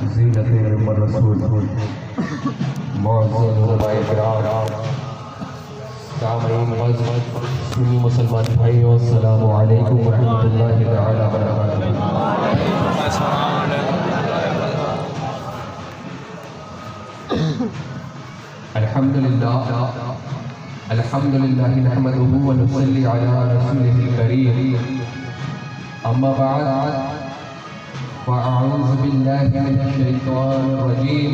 زینت محمد رسول معزز علماء کرام سامعین سنی مسلمان بھائیوں السلام علیکم ورحمۃ اللہ تعالی وبرکاتہ۔ الحمدللہ نحمده ونصلی علی رسوله الکریم، اما بعد فاعوذ باللہ من الشیطان الرجیم،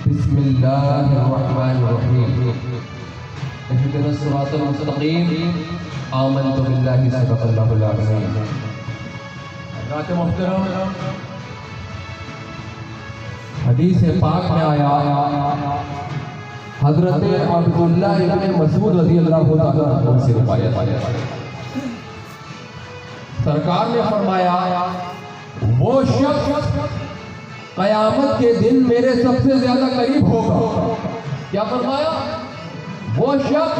بسم اللہ الرحمن الرحیم، اہدنا الصراط المستقیم، آمنت باللہ صدق اللہ العظیم۔ حضرات محترم، حدیث پاک میں آیا حضرت عبداللہ ابن مسعود رضی اللہ تعالیٰ عنہ سے روایت ہے، سرکار نے فرمایا وہ شخص قیامت کے دن میرے سب سے زیادہ قریب ہوگا۔ کیا فرمایا؟ وہ شخص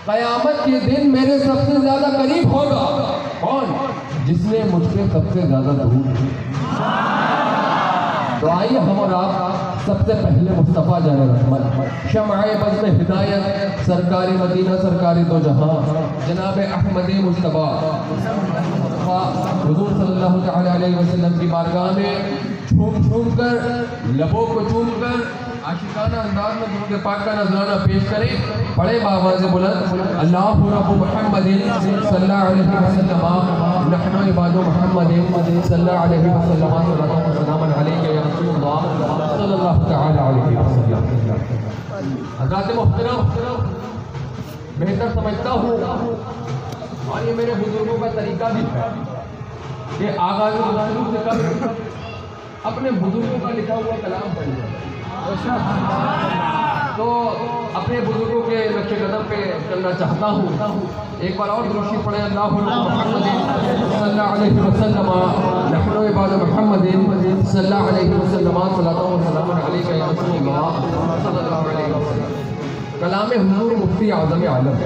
قیامت کے دن میرے سب سے زیادہ قریب ہوگا۔ کون؟ جس نے مجھ سے سب سے زیادہ دور ہے۔ تو آئیے ہم اور آپ سب سے پہلے مصطفیٰ جان رحمت، شمع بزم ہدایت، سرکار مدینہ، سرکار دو جہاں، جناب احمد مصطفیٰ حضور صلی اللہ تعالی علیہ وسلم کی بارگاہ میں چھوم کر، لبوں کو چوم کر عاشقانہ انداز میں درود پاک کا نذرانہ پیش کریں۔ بڑے باواز بلند اللہ رب محمد صلی اللہ علیہ وسلم، نحن عباد محمد صلی اللہ علیہ وسلم، سلام علیک یا رسول اللہ صلی اللہ تعالی علیہ وسلم۔ حضرات محترم، بہتر سمجھتا ہوں اور یہ میرے بزرگوں کا طریقہ بھی ہے کہ آغاز گفتگو سے قبل اپنے بزرگوں کا لکھا ہوا کلام پڑھ لیں۔ تو اپنے بزرگوں کے نقش قدم پہ چلنا چاہتا ہوں۔ ایک بار اور درود شریف پڑھیں، اللہ محمد صلی اللہ علیہ وسلم، نحن عباد محمد صلی اللہ علیہ وسلم، صلاۃ و سلام علیک یا رسول اللہ صلی اللہ علیہ وسلم۔ کلام حضور مفتی اعظم عالم،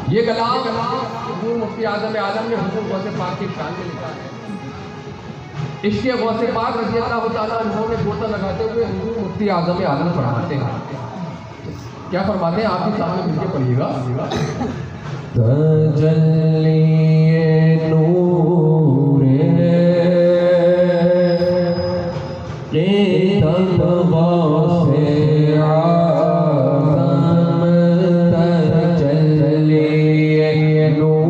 یہ کلام حضور مفتی اعظم عالم نے حضور غوث پاک کی شان میں لکھا ہے۔ عشق غوث پاک رضی اللہ تعالیٰ عنہ میں گوتا لگاتے ہوئے حضور مفتی اعظم عالم فرماتے ہیں، کیا فرماتے ہیں؟ آپ کے سامنے مل کے پڑھیے گا۔ تجلی نور غوث اعظم، تجلی نور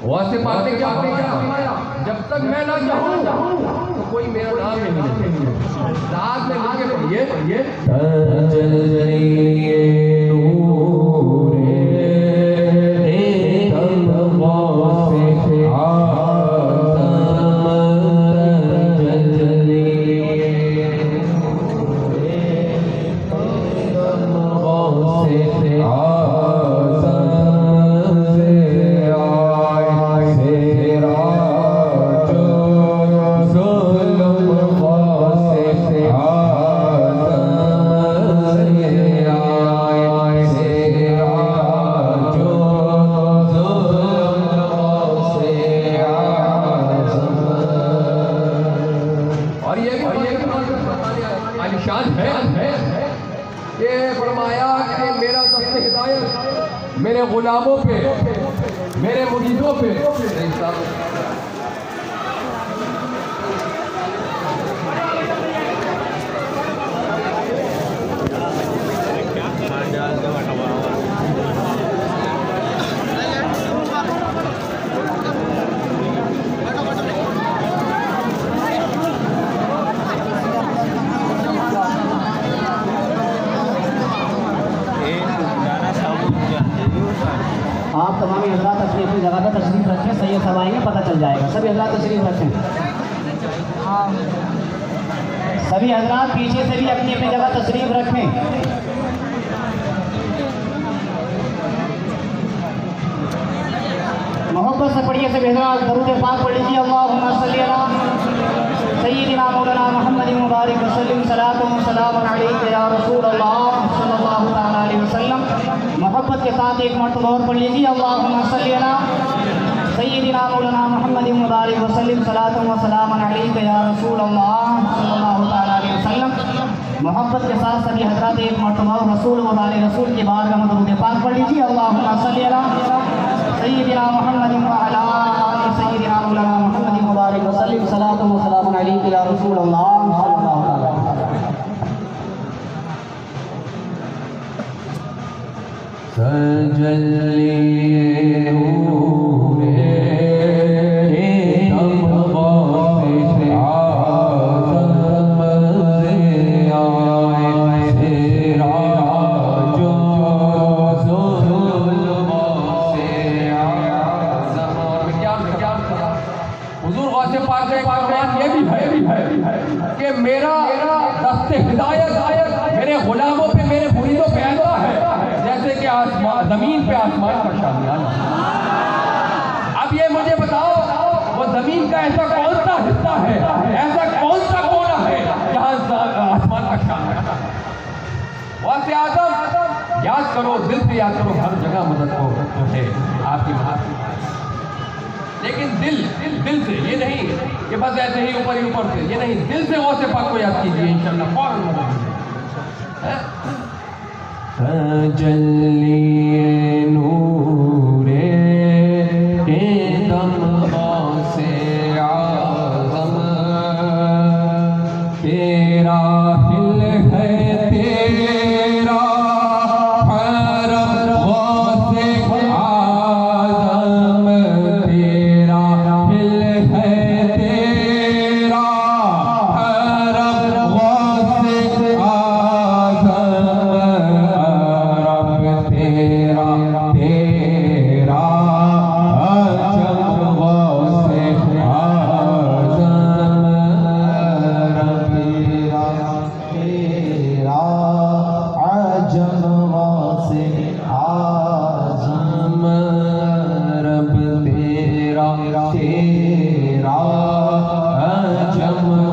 غوث پاک نے کیا فرمایا؟ جب تک میں نہ چاہوں تو کوئی میرا نام نہیں لے۔ ساتھ میں مل کے پڑھیے، تجلی نور غوث اعظم، تجلی غوث میرے غلاموں پہ، میرے مریدوں پہ آپ تمام حضرات اپنی اپنی جگہ پر تشریف رکھیں، سید صاحب آئیں گے پتہ چل جائے گا۔ سبھی حضرات تشریف رکھیں، سبھی حضرات پیچھے سے بھی اپنی اپنی جگہ تشریف رکھیں۔ محبت سے پڑھیے سبھی حضرات، درود پاک پڑھ لیجیے۔ اللہم صلی علی سیدنا مولانا محمد مبارک وسلم، صلاۃ و سلام علیک یا رسول اللہ محبت کے ساتھ ایک مرتبہ اور پڑھ لیجیے اللہم صلی علی سیدنا مولانا محمد مبارک وسلم صلاۃ و سلام علیک یا رسول اللہ صلی اللہ تعالیٰ علیہ وسلم. محبت کے ساتھ سبھی حضرات ایک مرتبہ رسول و آل رسول کی بارگاہ میں درود پاک پڑھ لیجیے اللہم صلی علی سیدنا محمد وعلی آل سیدنا مولانا محمد مبارک وسلم صلاۃ و سلام علیک یا رسول اللہ صلی اللہ تعالیٰ علیہ وسلم. تجلی نور دم غوث اعظم ضیاء سراج ظلمات سے اعظم. حضور غوث پاک کا ایک فرمان یہ بھی ہے کہ میرا دست ہدایت میرے غلاموں پہ میرے مریدوں پہ ایسا ہے جیسے کہ زمین پہ آسمان کا شامیانہ. اب یہ مجھے بتاؤ وہ زمین کا ایسا کون سا حصہ ہے, ایسا کون سا کونا ہے جہاں آسمان کا شامیانہ. غوث اعظم یاد کرو, دل سے یاد کرو, ہر جگہ مدد کو ہے آپ کی مدد, لیکن دل سے, یہ نہیں کہ بس ایسے ہی اوپر سے, یہ نہیں, دل سے غوث پاک کو یاد کیجیے انشاءاللہ فوراً مدد ملے. تجلی نور دم غوث اعظم تیرا دل ہے تیرا حرم غوث اعظم تیرا دل ہے تیرا حرم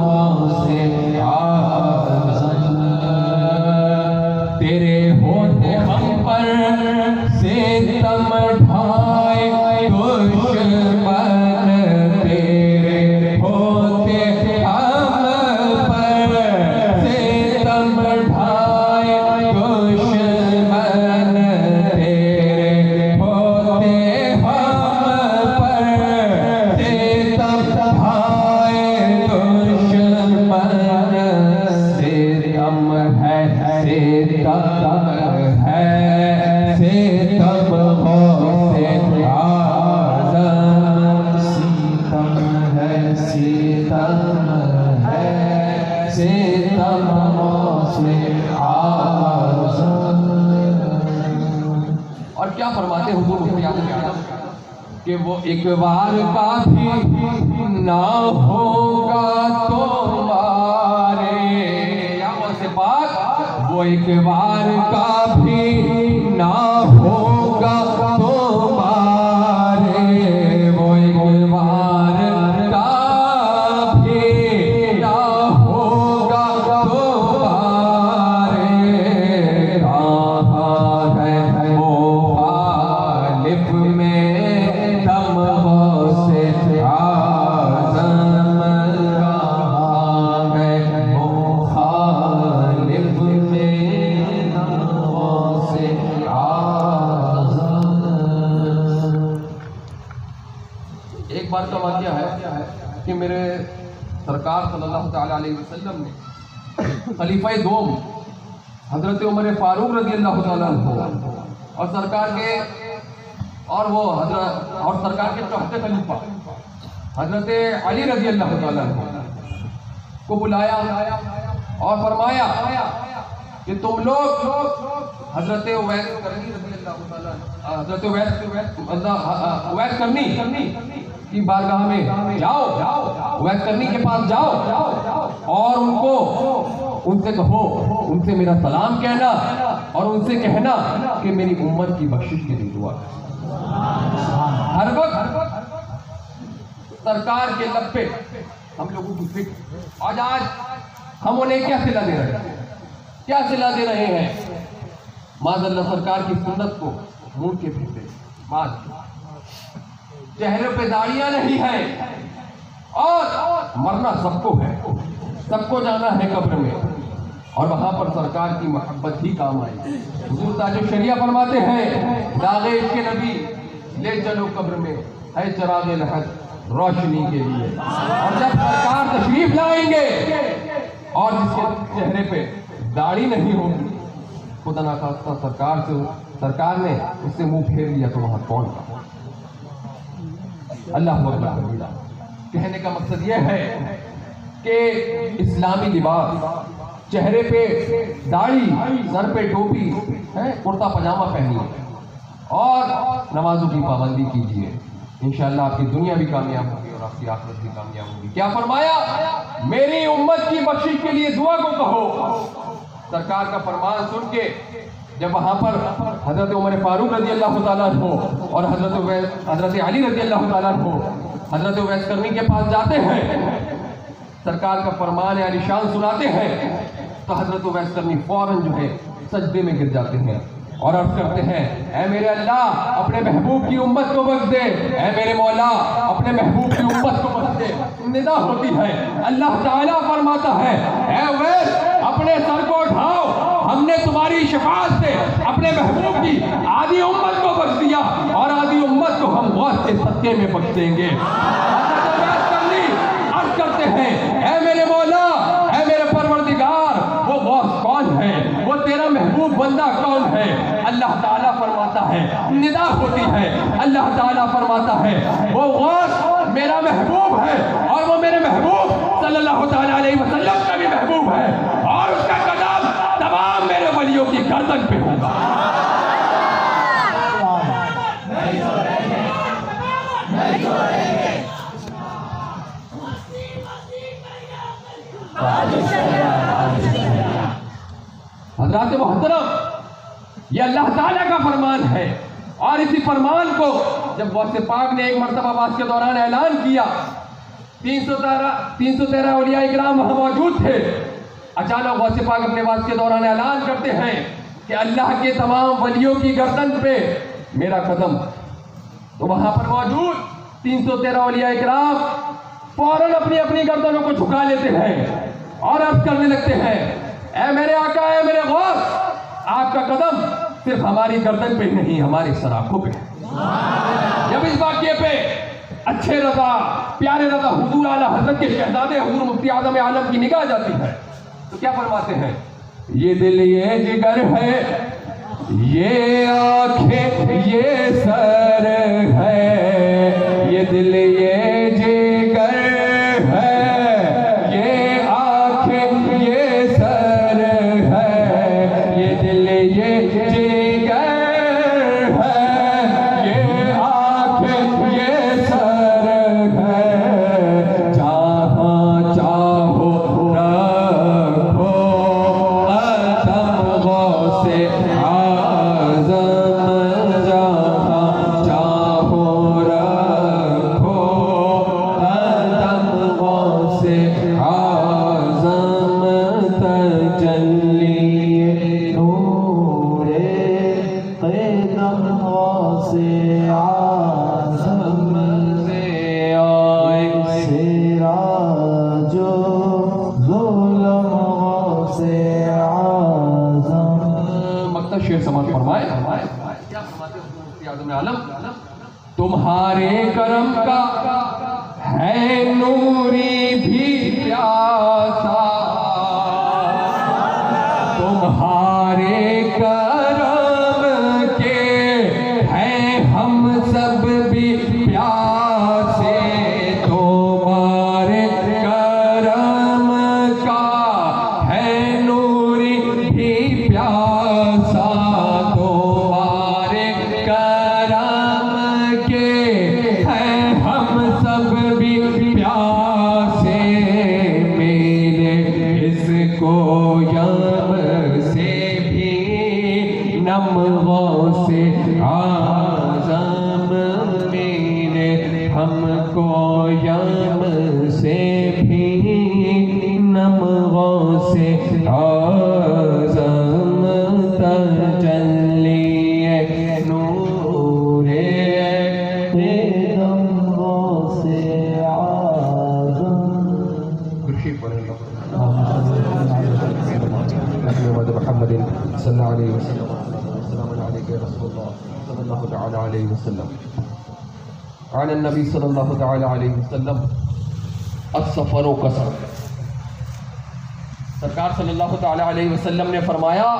غوث اعظم اور کیا فرماتے حضور کہ وہ ایک بار کافی نہ ہوگا تمہارے, یا غوث پاک وہ ایک بار کافی نہ ہوگا تمہارے, وہ ایک بار کافی نہ ہوگا تمہارے. کہاں ہے وہ غالب میں دم غوث اعظم, کہاں ہے وہ غالب میں دم غوث اعظم. ایک بار کا واقعہ ہے کہ میرے سرکار صلی اللہ تعالیٰ علیہ وسلم نے خلیفہ دوم حضرت عمر فاروق رضی اللہ تعالیٰ عنہ اور سرکار کے چوتھے خلیفہ حضرت علی رضی اللہ تعالیٰ عنہ کو بلایا اور فرمایا کہ تم لوگ حضرت اویس کرنی رضی اللہ تعالیٰ عنہ, حضرت اویس کرنی کی بارگاہ میں جاؤ, اویس کرنی کے پاس جاؤ اور ان سے کہو, ان سے میرا سلام کہنا اور ان سے کہنا کہ میری امت کی بخشش کے لیے دعا. ہر وقت سرکار کے لب پہ ہم لوگوں کی فکر, آج ہم انہیں کیا صلہ دے رہے ہیں, کیا صلہ دے رہے ہیں معاذ اللہ سرکار کی سنت کو موڑ کے پھرتے، چہرے پہ داڑیاں نہیں ہیں، اور مرنا سب کو ہے، سب کو جانا ہے قبر میں، اور وہاں پر سرکار کی محبت ہی کام آئی۔ حضور تاج الشریعہ فرماتے ہیں داغ عشق نبی لے چلو قبر میں ہے چراغ لحد روشنی کے لیے، اور جب سرکار تشریف لائیں گے اور جس کے چہرے پہ داڑھی نہیں ہوگی، خدا نخواستہ سرکار نے اس سے منہ پھیر لیا تو وہاں کون تھا؟ اللہ اکبر۔ کہنے کا مقصد یہ ہے کہ اسلامی لباس، چہرے پہ داڑھی، سر پہ ٹوپی ہے، کرتا پاجامہ پہنیے اور نمازوں کی پابندی کیجیے، انشاءاللہ آپ کی دنیا بھی کامیاب ہوگی اور آپ کی آخرت بھی کامیاب ہوگی۔ کیا فرمایا؟ میری امت کی بخشش کے لیے دعا کو کہو۔ سرکار کا فرمان سن کے جب وہاں پر حضرت عمر فاروق رضی اللہ تعالیٰ عنہ اور حضرت علی رضی اللہ تعالیٰ عنہ حضرت اویس کرنی کے پاس جاتے ہیں، سرکار کا فرمان عالی شان سناتے ہیں، تو حضرت اویس کرنی فوراً جو ہے سجدے میں گر جاتے ہیں اور عرض کرتے ہیں اے میرے اللہ اپنے محبوب کی امت کو بخش دے، اے میرے مولا اپنے محبوب کی امت کو بخش دے۔ ندا ہوتی ہے، اللہ تعالیٰ فرماتا ہے اے اویس اپنے سر کو اٹھاؤ، ہم نے تمہاری شفاعت سے اپنے محبوب کی آدھی امت کو بخش دیا اور آدھی امت کو ہم غوث کے صدقے میں بخش دیں گے۔ عرض کرتے ہیں اے میرے مولا، اے میرے پروردگار، وہ غوث کون ہے؟ وہ تیرا محبوب بندہ کون ہے؟ اللہ تعالیٰ فرماتا ہے، ندا ہوتی ہے، اللہ تعالیٰ فرماتا ہے وہ غوث میرا محبوب ہے اور وہ میرے محبوب صلی اللہ تعالیٰ علیہ وسلم کا بھی محبوب ہے، اور اس کا قدم تمام میرے ولیوں کی گردن پہ ہوگا۔ حضرات محترم، یہ اللہ تعالیٰ کا فرمان ہے، اور اسی فرمان کو جب غوث پاک نے ایک مرتبہ واس کے دوران اعلان کیا، 313 اولیاء اکرام وہاں موجود تھے، اچانک غوث پاک اپنے واس کے دوران اعلان کرتے ہیں کہ اللہ کے تمام ولیوں کی گردن پہ میرا قدم، تو وہاں پر موجود 313 اولیاء اکرام فوراً اپنی اپنی گردنوں کو جھکا لیتے ہیں اور عرض کرنے لگتے ہیں اے میرے آقا، اے میرے غوث، آپ کا قدم صرف ہماری گردن پہ نہیں ہماری سراخوں پہ ہے۔ جب اس واقعے پہ اچھے رضا، پیارے رضا حضور اعلیٰ حضرت کے شہزادے حضور مفتی اعظم عالم کی نگاہ جاتی ہے تو کیا فرماتے ہیں؟ یہ دل یہ جگر ہے، یہ آنکھیں یہ سر ہے، یہ دل یہ جگر ہے، یہ آنکھیں یہ سر ہے، یہ دل یہ جگر ہے، یہ آنکھیں یہ سر ہے، جہاں چاہو رکھو قدم غوث اعظم، جہاں چاہو رکھو قدم غوث اعظم، تجلی نور قدم غوث اعظم سے آئے سراج ظلم غوث اعظم۔ مکتب شعر سماعت فرمائے، کیا فرماتے ہیں مفتی اعظم عالم؟ تمہارے کرم کا ہے نوری بھی پیاسا، تمہارے کرم کے ہیں ہم سب بھی پیاسے، تمہارے کرم کا ہے نوری بھی پیاسا، تمہارے کرم کے ہیں ہم سب بھی پیاسے، میرے اس کو یم سے بھی نم غوث اعظم، میرے ہم کو یم سے بھی نم غوث اعظم، تجلی محمد صلی اللہ علیہ وسلم السلام علیکم یا رسول اللہ صلی اللہ تعالی علیہ وسلم عن النبی صلی اللہ تعالی علیہ وسلم السفر قصر. سرکار صلی اللہ تعالی علیہ وسلم نے فرمایا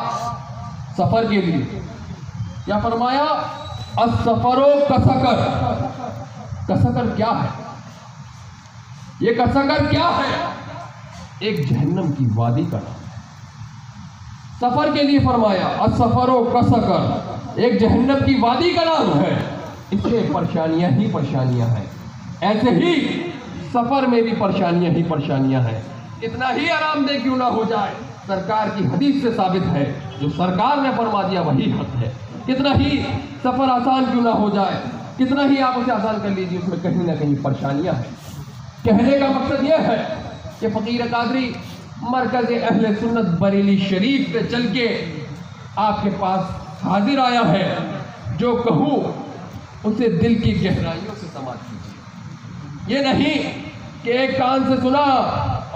سفر کے لیے کیا فرمایا؟ السفر قصر. قصر کیا ہے؟ یہ قصر کیا ہے؟ ایک جہنم کی وادی کا نام. سفر کے لیے فرمایا السفر قصر، ایک جہنم کی وادی کا نام ہے. اس میں پریشانیاں ہی پریشانیاں ہیں. ایسے ہی سفر میں بھی پریشانیاں ہی پریشانیاں ہیں. اتنا ہی آرام دہ کیوں نہ ہو جائے، سرکار کی حدیث سے ثابت ہے، جو سرکار نے فرما دیا وہی حق ہے. کتنا ہی سفر آسان کیوں نہ ہو جائے، کتنا ہی آپ اسے آسان کر لیجیے، اس میں کہیں نہ کہیں پریشانیاں ہیں. کہنے کا مقصد یہ ہے کہ فقیر قادری مرکز اہل سنت بریلی شریف سے چل کے آپ کے پاس حاضر آیا ہے. جو کہوں اسے دل کی گہرائیوں سے سماعت کیجیے. یہ نہیں کہ ایک کان سے سنا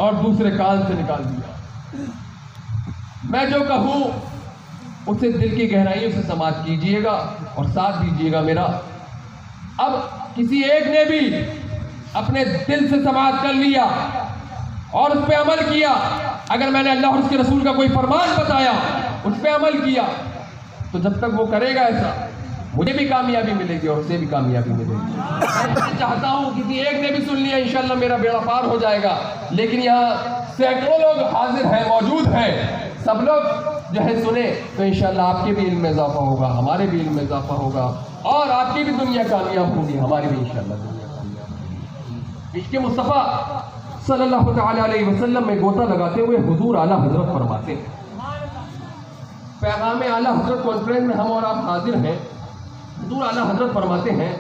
اور دوسرے کان سے نکال دیا. میں جو کہوں اسے دل کی گہرائیوں سے سماعت کیجیے گا اور ساتھ دیجیے گا میرا. اب کسی ایک نے بھی اپنے دل سے سماعت کر لیا اور اس پہ عمل کیا، اگر میں نے اللہ اور اس کے رسول کا کوئی فرمان بتایا اس پہ عمل کیا، تو جب تک وہ کرے گا ایسا مجھے بھی کامیابی ملے گی اور اسے بھی کامیابی ملے گی. میں چاہتا ہوں کسی ایک نے بھی سن لیا انشاءاللہ میرا بیڑا پار ہو جائے گا. لیکن یہاں سینکڑوں لوگ حاضر ہیں، موجود ہیں، سب لوگ جو ہے سنے تو انشاءاللہ آپ کے بھی علم میں اضافہ ہوگا، ہمارے بھی علم میں اضافہ ہوگا اور آپ کی بھی دنیا کامیاب ہوگی، ہماری بھی انشاءاللہ دنیا کامیاب ہوگی. عشق مصطفیٰ صلی اللہ تعالی علیہ وسلم میں گوتا لگاتے ہوئے حضور اعلیٰ حضرت فرماتے ہیں. پیغام اعلیٰ حضرت کانفرنس میں ہم اور آپ حاضر ہیں. حضور اعلیٰ حضرت فرماتے ہیں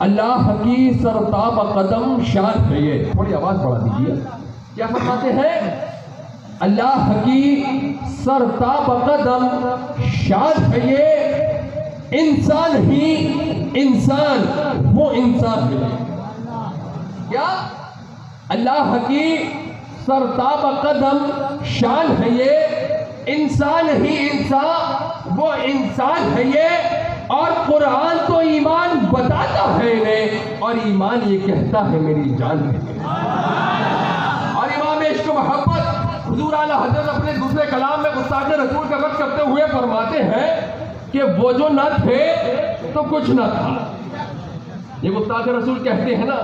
اللہ کی سرتاب قدم شان ہے. یہ تھوڑی آواز بڑھا دیجیے. کیا فرماتے ہیں؟ اللہ کی سرتاب قدم شان ہے یہ، انسان ہی انسان وہ انسان ہے. کیا؟ اللہ کی سرتاب قدم شان ہے یہ، انسان ہی انسان وہ انسان ہے یہ. اور قرآن تو ایمان بتاتا ہے انہیں اور ایمان یہ کہتا ہے میری جان ہے. اور امام عشق و محبت حضور اعلیٰ حضرت اپنے دوسرے کلام میں گستاخ رسول کا رد کرتے ہوئے فرماتے ہیں کہ وہ جو نہ تھے تو کچھ نہ تھا. یہ گستاخ رسول کہتے ہیں نا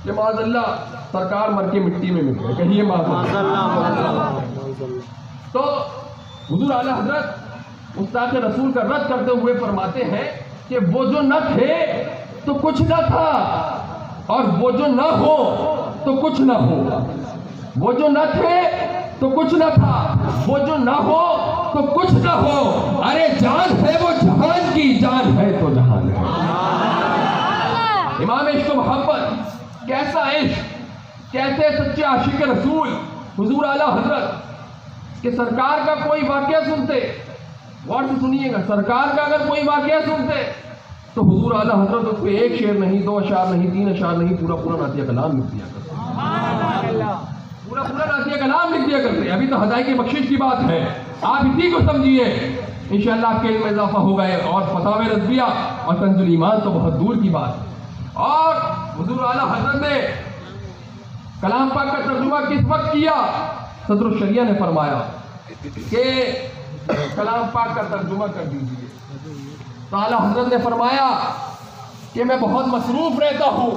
کہ معاذ اللہ سرکار مر کے مٹی میں مل گئے، کہیے معاذ اللہ. تو حضور اعلیٰ حضرت گستاخ رسول کا رد کرتے ہوئے فرماتے ہیں کہ وہ جو نہ تھے تو کچھ نہ تھا اور وہ جو نہ ہو تو کچھ نہ ہو. وہ جو نہ تھے تو کچھ نہ تھا، وہ جو نہ ہو تو کچھ نہ ہو. ارے جان ہے وہ جہان کی، جان ہے تو جہان ہے. امام عشق و محبت، کیسا عشق، کیسے سچے عاشق رسول حضور اعلیٰ حضرت کہ سرکار کا کوئی واقعہ سنتے، غور سے سنیے گا، سرکار کا اگر کوئی واقعہ سنتے تو حضور اعلیٰ حضرت اس پہ ایک شعر نہیں، دو اشعار نہیں، تین اشعار نہیں، پورا نعتیہ کلام لکھ دیا کرتے. پورا نعتیہ کلام لکھ دیا کرتے. ابھی تو ہدایت کی بخشش کی بات ہے، آپ اسی کو سمجھیے، انشاءاللہ آپ کے علم میں اضافہ ہو گئے. اور فتاوی رضویہ اور کنز الایمان تو بہت دور کی بات. اور حضور اعلیٰ حضرت نے کلام پاک کا ترجمہ کس وقت کیا؟ صدر الشریعہ نے فرمایا کہ کلام پاک کا ترجمہ کر دیجیے. تو اعلیٰ حضرت نے فرمایا کہ میں بہت مصروف رہتا ہوں،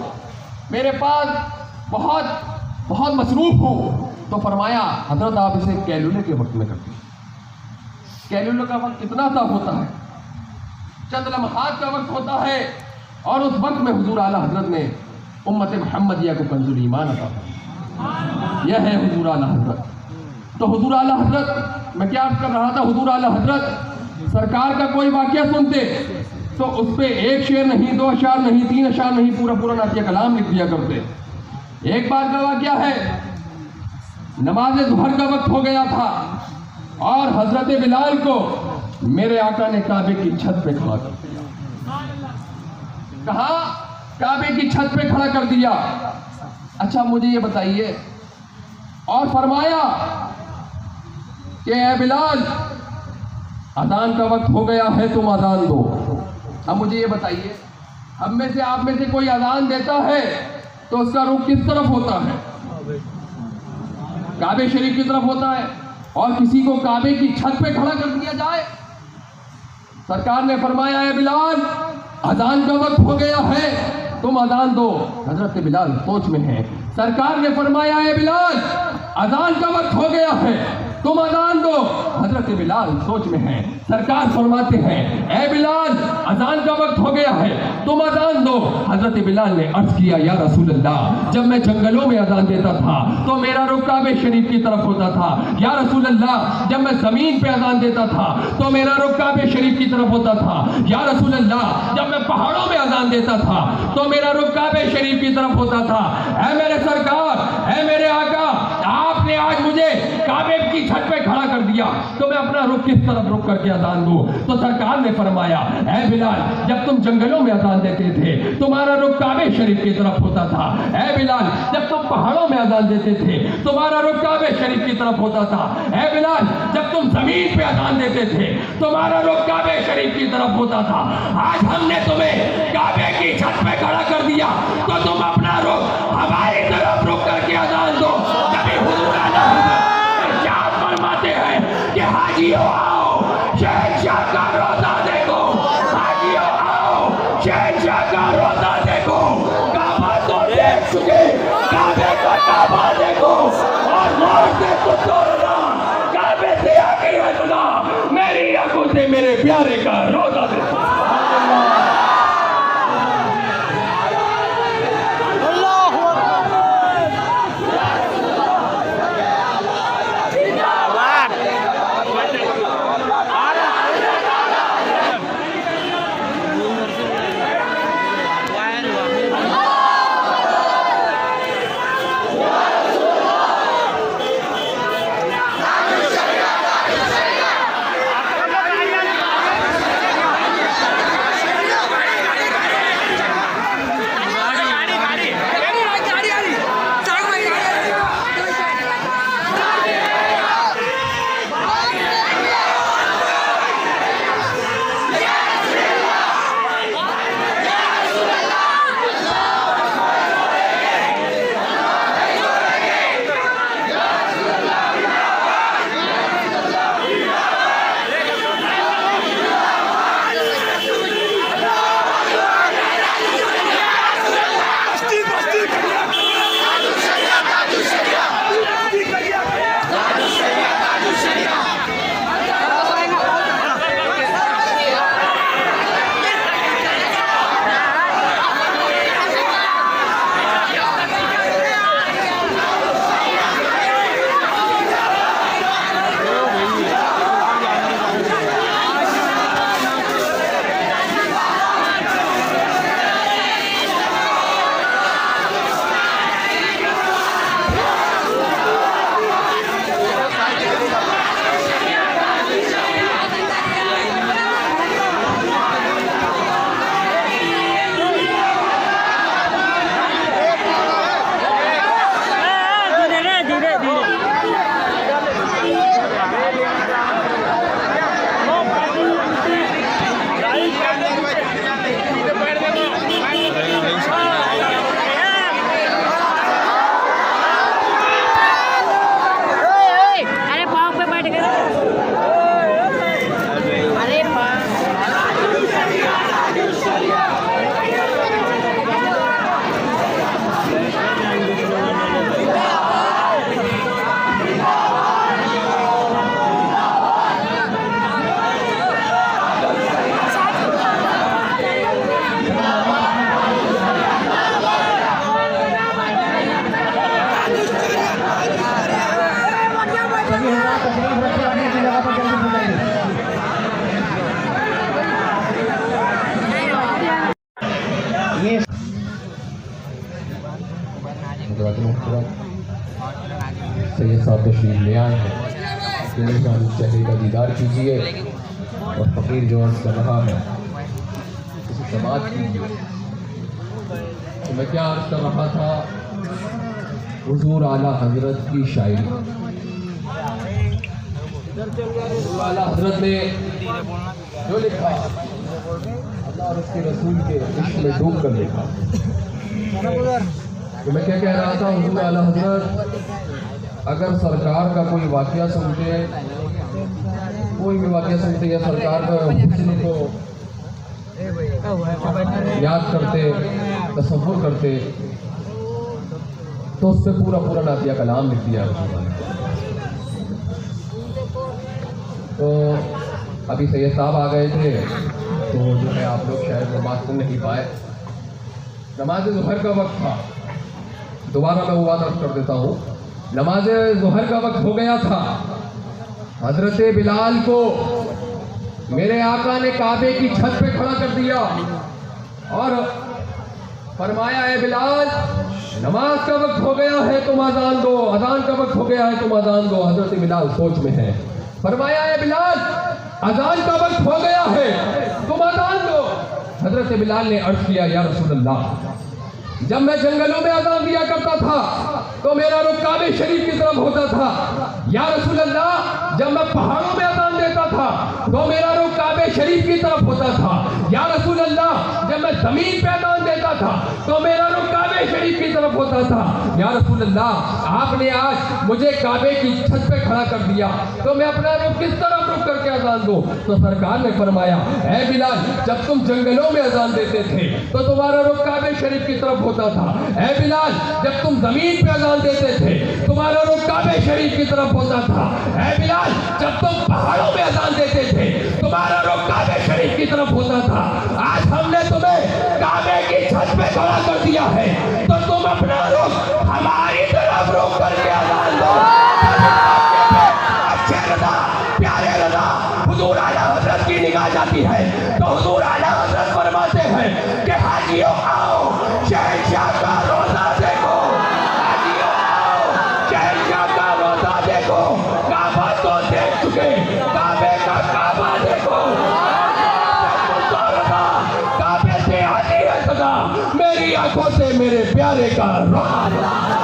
میرے پاس بہت مصروف ہوں. تو فرمایا حضرت آپ اسے کیلولے کے وقت میں کرتے ہیں. کیلولے کا وقت کتنا سا ہوتا ہے؟ چند لمحات کا وقت ہوتا ہے. اور اس وقت میں حضور اعلیٰ حضرت نے امت محمدیہ کو کنز الایمان عطا فرمایا. یہ ہے حضور اعلیٰ حضرت. تو حضور اعلیٰ حضرت، میں کیا عرض کر رہا تھا، حضور اعلیٰ حضرت سرکار کا کوئی واقعہ سنتے تو اس پہ ایک شعر نہیں، دو اشعار نہیں، تین اشعار نہیں، پورا نعتیہ کلام لکھ دیا کرتے. ایک بار کا واقعہ ہے، نماز ظہر کا وقت ہو گیا تھا اور حضرت بلال کو میرے آقا نے کعبے کی چھت پہ کھڑا کر دیا. کہا کعبے کی چھت پہ کھڑا کر دیا. اچھا مجھے یہ بتائیے، اور فرمایا کہ اے بلال اذان کا وقت ہو گیا ہے، تم اذان دو۔ اب مجھے یہ بتائیے، ہم میں سے آپ میں سے کوئی اذان دیتا ہے تو اس کا رخ کس طرف ہوتا ہے؟ کعبے شریف کی طرف ہوتا ہے، اور کسی کو کعبے کی چھت پہ کھڑا کر دیا جائے؟ سرکار نے فرمایا اے بلال اذان کا وقت ہو گیا ہے، تم اذان دو۔ حضرت بلال سوچ میں ہے، سرکار نے فرمایا اے بلال اذان کا وقت ہو گیا ہے، تم اذان دو۔ حضرت بلال سوچ میں ہے، سرکار فرماتے ہیں اے بلال اذان کا وقت ہو گیا ہے، تم اذان دو۔ حضرت بلال نے عرض کیا یا رسول اللہ، جب میں جنگلوں میں اذان دیتا تھا تو میرا رخ کعبے شریف کی طرف ہوتا تھا۔ یا رسول اللہ، جب میں زمین پہ اذان دیتا تھا تو میرا رخ کعبے شریف کی طرف ہوتا تھا۔ یا رسول اللہ، جب میں پہاڑوں میں اذان دیتا تھا تو میرا رخ کعبے شریف کی طرف ہوتا تھا۔ اے میرے سرکار، اے میرے آقا، آپ نے آج مجھے کعبے کی چھت پہ کھڑا کر دیا تو میں اپنا رخ کس طرف رخ کر کے اذان دوں؟ تو سرکار نے فرمایا اے بلال جب تم جنگلوں میں اذان دیتے تھے تمہارا رخ کعبے شریف کی طرف ہوتا تھا۔ اے بلال جب تم پہاڑوں میں اذان دیتے تھے تمہارا رخ کعبے شریف کی طرف ہوتا تھا۔ اے بلال جب تم زمین پہ اذان دیتے تھے تمہارا رخ کعبے شریف کی طرف ہوتا تھا۔ آج ہم نے تمہیں کعبے کی چھت پہ کھڑا کر دیا تو تم اپنا رخ ہماری طرف رخ کر کے اذان دو۔ کبھی حضور ارشاد فرماتے ہیں کہ حاجیوں آؤ شہنشاہ کا روزہ دیکھو، حاجیوں آؤ شہنشاہ کا روزہ دیکھو۔ کعبہ تو دیکھ چکے، کعبے کا کعبہ دیکھو، اور موت سے کچھ توڑنا کعبے سے آگے ہٹنا، میری آنکھوں سے میرے پیارے کا روزہ دیکھو۔ سید صاحب تشریف لے آئے ہیں، چہرے کا دیدار کیجیے، اور فقیر جو عرض کر رہا ہے اسے سماعت کیجیے۔ تو میں کیا عرض کر رہا تھا؟ حضور اعلیٰ حضرت کی شاعری والا حضرت نے جو لکھا اللہ اور اس کے رسول کے عشق میں ڈوب کر لکھا. تو میں کیا کہہ رہا تھا، حضور اعلیٰ حضرت اگر سرکار کا کوئی واقعہ سنتے، کوئی بھی واقعہ سنتے یا سرکار کا حسن کو یاد کرتے، تصور کرتے، تو اس پہ پورا پورا نعتیہ کلام لکھ دیا. تو ابھی سید صاحب آ گئے تھے، تو جو ہے آپ لوگ شاید نماز سن نہیں پائے. نماز ظہر کا وقت تھا، دوبارہ میں وہ بات عرض کر دیتا ہوں. نماز ظہر کا وقت ہو گیا تھا. حضرت بلال کو میرے آقا نے کعبے کی چھت پہ کھڑا کر دیا اور فرمایا، اے بلال، نماز کا وقت ہو گیا ہے، تم اذان دو. اذان کا وقت ہو گیا ہے، تم اذان دو. حضرت بلال سوچ میں ہے. فرمایا، اے بلال، اذان کا وقت ہو گیا ہے، تم اذان دو. حضرت بلال نے عرض کیا، یا رسول اللہ، جب میں جنگلوں میں اذان دیا کرتا تھا تو میرا رخ کعبہ شریف کی طرف ہوتا تھا. یا رسول اللہ، جب میں پہاڑوں میں اذان دیتا تھا تو میرا رخ کعبہ شریف کی طرف ہوتا تھا. یا رسول اللہ، جب میں زمین پہ اذان دیتا تھا تو میرا رخ کعبہ شریف کی طرف ہوتا تھا. یا رسول اللہ، آپ نے آج مجھے کعبے کی چھت پہ کھڑا کر دیا تو میں اپنا رخ کس طرف رخ کر کے اذان دوں؟ تو سرکار نے فرمایا، اے بلال، جب تم جنگلوں میں اذان دیتے تھے تو تمہارا رخ کعبہ شریف کی طرف ہوتا تھا. اے بلال، جب تم زمین پہ اذان دیتے تھے تمہارا رخ کعبہ شریف کی طرف ہوتا تھا. اے بلال، جب تم پہاڑوں میں اذان دیتے تھے تمہارا رخ کعبہ شریف کی طرف ہوتا تھا. آج ہم نے تمہیں کعبے کی چھت پہ کھڑا کر دیا ہے تو تم اپنا رخ ہماری طرف رخ کر کے اذان دو. اچھے رضا، پیارے رضا، حضور اعلیٰ حضرت کی نگاہ جاتی ہے تو حضور اعلیٰ حضرت فرماتے ہیں کہ حاجیوں آؤ، شہنشاہ کا روزہ دیکھو. حاجیوں آؤ، شہنشاہ کا روزہ دیکھو. کعبہ تو دیکھ چکے، کعبے کا کعبہ دیکھو. کعبے سے آتی ہے صدا، میری آنکھوں سے میرے پیارے کا روزہ.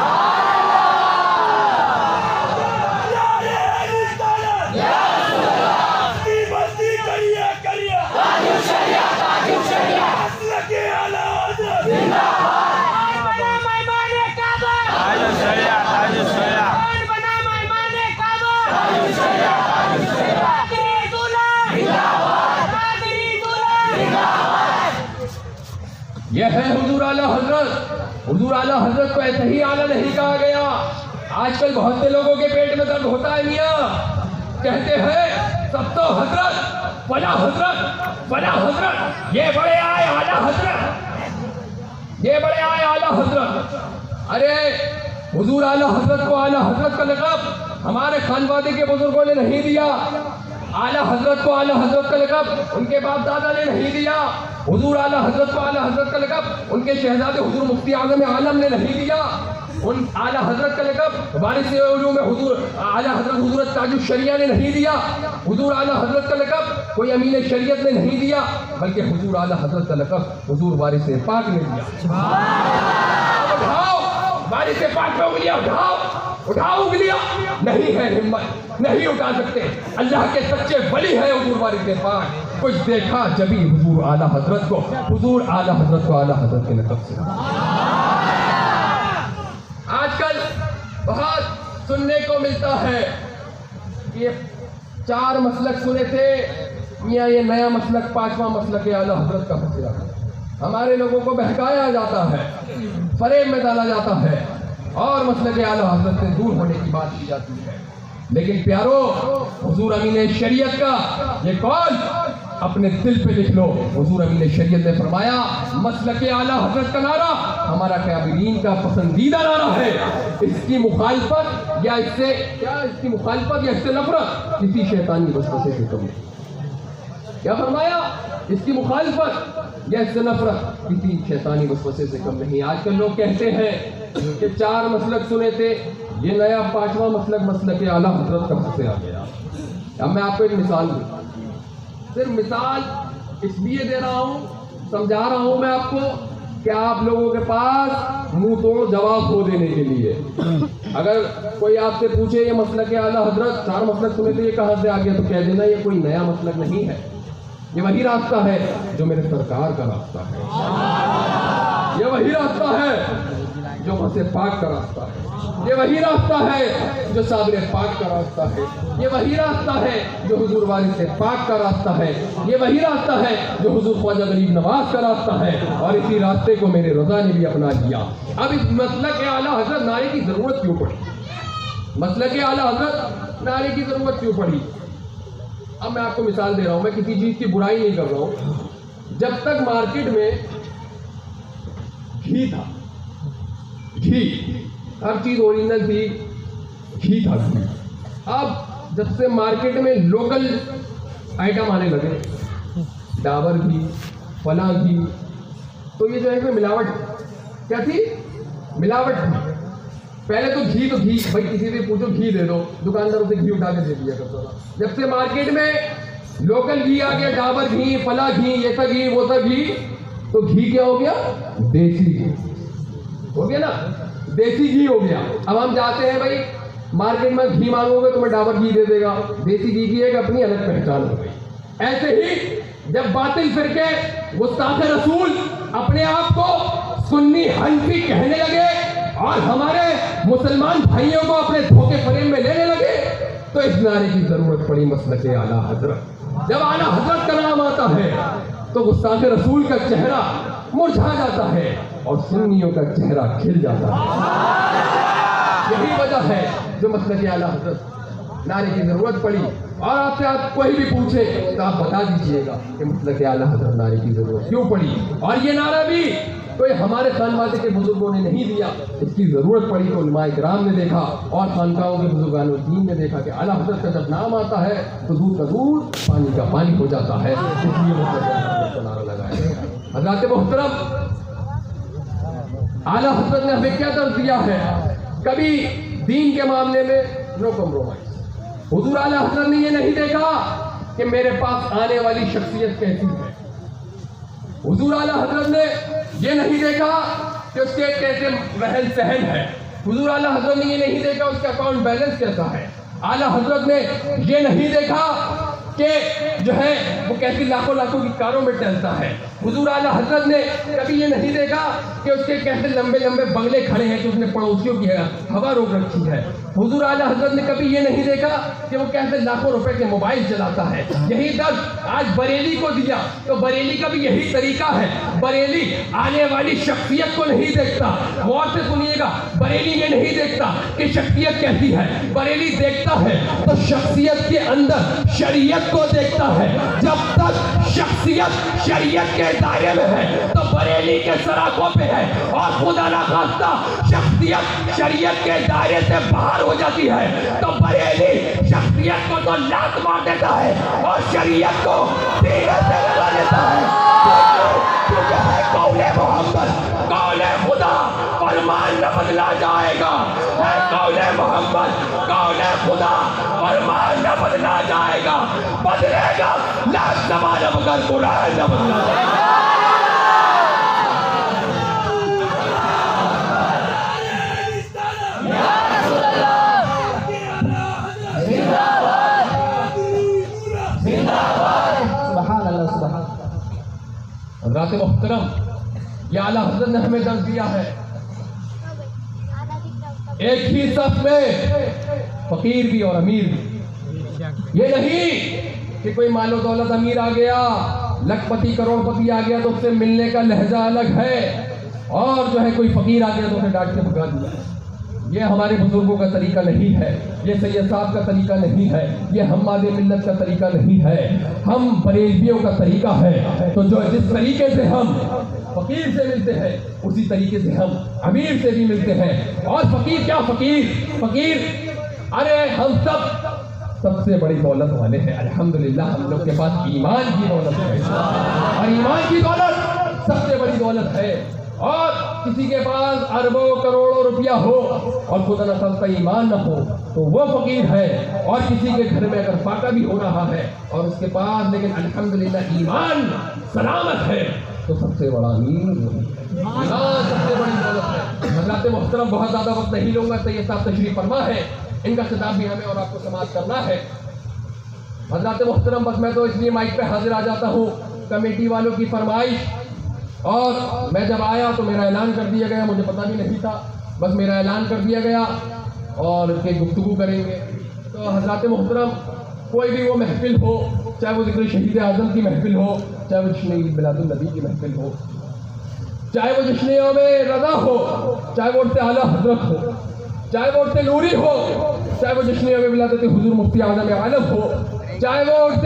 یہ ہے حضور اعلیٰ حضرت. حضور اعلیٰ حضرت کو ایسے ہی اعلیٰ نہیں کہا گیا. آج کل بہت سے لوگوں کے پیٹ میں درد ہوتا ہے میاں، کہتے ہیں سب تو حضرت، فلاں حضرت، فلاں حضرت، یہ بڑے آئے اعلیٰ حضرت، یہ بڑے آئے اعلیٰ حضرت. ارے حضور اعلیٰ حضرت کو اعلیٰ حضرت کا لقب ہمارے خانوادے کے بزرگوں نے نہیں دیا. اعلیٰ حضرت کو اعلیٰ حضرت کا لقب ان کے باپ دادا نے نہیں دیا. حضور اعلیٰ حضرت کو اعلیٰ حضرت کا لقب ان کے شہزادے حضور مفتی اعظم عالم نے نہیں دیا. ان اعلیٰ حضرت کا لقب وارث علوم حضور اعلیٰ حضرت حضرت تاج الشریعہ نے نہیں دیا. حضور اعلیٰ حضرت کا لقب کوئی امین شریعت نے نہیں دیا، بلکہ حضور اعلیٰ حضرت کا لقب حضور وارث پاک نے دیا. اٹھاؤ وارث پاک پہ انگلیاں اٹھاؤ، اٹھاؤ انگلیاں. نہیں ہے ہمت، نہیں اٹھا سکتے. اللہ کے سچے ولی ہے حضور وارث پاک. کچھ دیکھا جبھی حضور اعلیٰ حضرت کو، حضور اعلیٰ حضرت کو اعلیٰ حضرت کے لقب سے. آج کل بہت سننے کو ملتا ہے یہ 4 مسلک سنے تھے میاں، یہ نیا مسلک 5واں مسلک اعلیٰ حضرت کا فیصلہ ہے. ہمارے لوگوں کو بہکایا جاتا ہے، فریب میں ڈالا جاتا ہے اور مسلک اعلیٰ حضرت سے دور ہونے کی بات کی جاتی ہے. لیکن پیارو، حضور امین شریعت کا یہ قول اپنے دل پہ لکھ لو. حضور امین شریعت نے فرمایا، مسلک اعلیٰ حضرت کا نعرہ ہمارا قیامین کا پسندیدہ نعرہ ہے. اس کی مخالفت یا اس کی مخالفت یا اس سے نفرت کسی شیطانی وسوسے سے کم نہیں. کیا فرمایا؟ اس کی مخالفت یا اس سے نفرت کسی شیطانی وسوسے سے کم نہیں. آج کل لوگ کہتے ہیں کہ 4 مسلک سنے تھے، یہ نیا 5واں مسلک مسلک اعلیٰ حضرت کا سے آ گیا. اب میں آپ کو ایک مثال دوں، صرف مثال اس لیے دے رہا ہوں، سمجھا رہا ہوں میں آپ کو کہ آپ لوگوں کے پاس منہ توڑ جواب ہو دینے کے لیے. اگر کوئی آپ سے پوچھے یہ مسلک اعلیٰ حضرت 4 مسلک سنے تو یہ کہاں سے آ گیا، تو کہہ دینا یہ کوئی نیا مسلک نہیں ہے، یہ وہی راستہ ہے جو میرے سرکار کا راستہ ہے، یہ وہی راستہ ہے جو مسجد پاک کا راستہ ہے، یہ وہی راستہ ہے جو صابر پاک کا راستہ ہے، یہ وہی راستہ ہے جو حضور وارث پاک کا راستہ ہے، یہ وہی راستہ ہے جو حضور خواجہ غریب نواز کا راستہ ہے، اور اسی راستے کو میرے رضا نے بھی اپنا لیا. اب اس مسلک اعلیٰ حضرت نعرے کی ضرورت کیوں پڑی؟ مسلک اعلیٰ حضرت نعرے کی ضرورت کیوں پڑی؟ اب میں آپ کو مثال دے رہا ہوں، میں کسی چیز کی برائی نہیں کر رہا ہوں. جب تک مارکیٹ میں گھی تھا، گھی ہر چیز اوریجنل تھی، گھی تھا گھی. اب جب سے مارکیٹ میں لوکل آئٹم آنے لگے، ڈابر گھی، فلاں گھی، تو یہ جو ہے کہ ملاوٹ کیا تھی؟ ملاوٹ تھی. پہلے تو گھی بھائی کسی سے پوچھو گھی دے دو، دکانداروں سے گھی اٹھا کے دے دیا کرتا تھا. جب سے مارکیٹ میں لوکل گھی آ گیا، ڈابر گھی، فلاں گھی، یہ سا گھی، وہ سا گھی، تو گھی کیا ہو گیا؟ دیسی گھی ہو گیا نا، دیسی گھی ہو گیا. اب ہم جاتے ہیں بھائی مارکیٹ میں گھی مانگو گے تو میں ڈابر گھی دے دے گا، دیسی گھی کی ایک اپنی الگ پہچان ہو گئی. ایسے ہی جب باطل فرقے گستاخ رسول اپنے آپ کو سنی حنفی کہنے لگے اور ہمارے مسلمان بھائیوں کو اپنے دھوکے فریب میں لینے لگے، تو اس نعرے کی ضرورت پڑی مسلک اعلیٰ حضرت. جب اعلیٰ حضرت کا نام آتا ہے تو گستاخ رسول کا چہرہ مرجھا جاتا ہے اور سنیوں کا چہرہ کھل جاتا ہے. یہی وجہ ہے جو مسلک اعلیٰ حضرت نعرے کی ضرورت پڑی. اور آپ سے آپ کوئی بھی پوچھے تو آپ بتا دیجئے گا کہ مسلک اعلیٰ حضرت نعرے کی ضرورت کیوں پڑی. اور یہ نعرہ بھی کوئی ہمارے خانوادے کے بزرگوں نے نہیں دیا، اس کی ضرورت پڑی تو علماء کرام نے دیکھا اور خانقاہوں کے بزرگان الدین نے دیکھا کہ اعلیٰ حضرت کا جب نام آتا ہے تو دودھ کا دودھ، پانی کا پانی ہو جاتا ہے، اس لیے مسلک اعلیٰ حضرت کا نعرہ لگایا گیا. حضرات محترم، اعلیٰ حضرت نے ہمیں کیا درس دیا ہے؟ کبھی دین کے معاملے میں نو کمپرومائز. حضور اعلیٰ حضرت نے یہ نہیں دیکھا کہ میرے پاس آنے والی شخصیت کیسی ہے. حضور اعلیٰ حضرت نے یہ نہیں دیکھا کہ اس کے کیسے رہن سہن ہے. حضور اعلیٰ حضرت نے یہ نہیں دیکھا اس کا اکاؤنٹ بیلنس کیسا ہے. اعلیٰ حضرت نے یہ نہیں دیکھا کہ جو ہے وہ کیسی لاکھوں کی کاروں میں ٹہلتا ہے. حضور اعلیٰ حضرت نے کبھی یہ نہیں دیکھا کہ اس کے کیسے لمبے لمبے بنگلے کھڑے ہیں کہ اس نے پڑوسیوں کی ہوا روک رکھی ہے. حضور اعلیٰ حضرت نے کبھی یہ نہیں دیکھا کہ وہ کیسے لاکھوں روپے کے موبائل چلاتا ہے. یہی درد آج بریلی کو دیا تو بریلی کا بھی یہی طریقہ ہے. بریلی آنے والی شخصیت کو نہیں دیکھتا. غور سے سنیے گا، بریلی یہ نہیں دیکھتا کہ شخصیت کیسی ہے، بریلی دیکھتا ہے تو شخصیت کے اندر شریعت کو دیکھتا ہے. جب تک شخصیت شریعت کے دائرے میں ہے تو بریلی کے سراغوں پہ ہے، اور خدا نہ خواستہ شخصیت شریعت کے دائرے سے باہر ہو جاتی ہے تو بریلی شخصیت کو تو لات مار دیتا ہے اور شریعت کو سینے سے لگا دیتا ہے. کیونکہ ہے قول محمد، قول خدا، فرمان نہ بدلا جائے گا. ہے قول محمد، قول خدا، فرمان نہ بدلا جائے گا. بدلے گا لاکھ زمانہ مگر قرآن نہ بدلا جائے گا. حضرات محترم، یہ اعلیٰ حضرت نے ہمیں درس دیا ہے. ایک ہی صف میں فقیر بھی اور امیر بھی. یہ نہیں کہ کوئی مال و دولت امیر آ گیا، لکھ پتی کروڑ پتی آ گیا تو اس سے ملنے کا لہجہ الگ ہے، اور جو ہے کوئی فقیر آ گیا تو اسے ڈانٹ کے بھگا دیا. یہ ہمارے بزرگوں کا طریقہ نہیں ہے، یہ سید صاحب کا طریقہ نہیں ہے، یہ ہمارے ملت کا طریقہ نہیں ہے. ہم بریلویوں کا طریقہ ہے. تو جو جس طریقے سے ہم فقیر سے ملتے ہیں اسی طریقے سے ہم امیر سے بھی ملتے ہیں. اور فقیر کیا فقیر ارے ہم سب سے بڑی دولت والے ہیں. الحمدللہ ہم لوگ کے پاس ایمان کی دولت ہے، اور ایمان کی دولت سب سے بڑی دولت ہے. اور کسی کے پاس اربوں کروڑوں روپیہ ہو اور خدا نہ خواستہ ایمان نہ ہو تو وہ فقیر ہے. اور کسی کے گھر میں اگر فاقہ بھی ہو رہا ہے اور اس کے پاس لیکن الحمدللہ ایمان سلامت ہے تو سب سے بڑا امیر. ایمان سب سے بڑی دولت ہے. حضرات محترم بہت زیادہ وقت نہیں لوں گا، سید صاحب تشریف فرما ہے، ان کا خطاب بھی ہمیں اور آپ کو سماعت کرنا ہے۔ حضرات محترم بس میں تو اس لیے مائک پہ حاضر آ جاتا ہوں، کمیٹی والوں کی فرمائش، اور میں جب آیا تو میرا اعلان کر دیا گیا، مجھے پتہ بھی نہیں تھا، بس میرا اعلان کر دیا گیا اور کہ گفتگو کریں گے۔ تو حضرات محترم کوئی بھی وہ محفل ہو، چاہے وہ ذکر شہید اعظم کی محفل ہو، چاہے وہ جشن عید میلاد النبی کی محفل ہو، چاہے وہ جشن یوم رضا ہو، چاہے وہ عرس اعلیٰ حضرت ہو، چاہے وہ عرس نوری ہو، چاہے وہ جشن یوم ولادت حضور مفتی اعظم عالم ہو، چاہے وہ عرس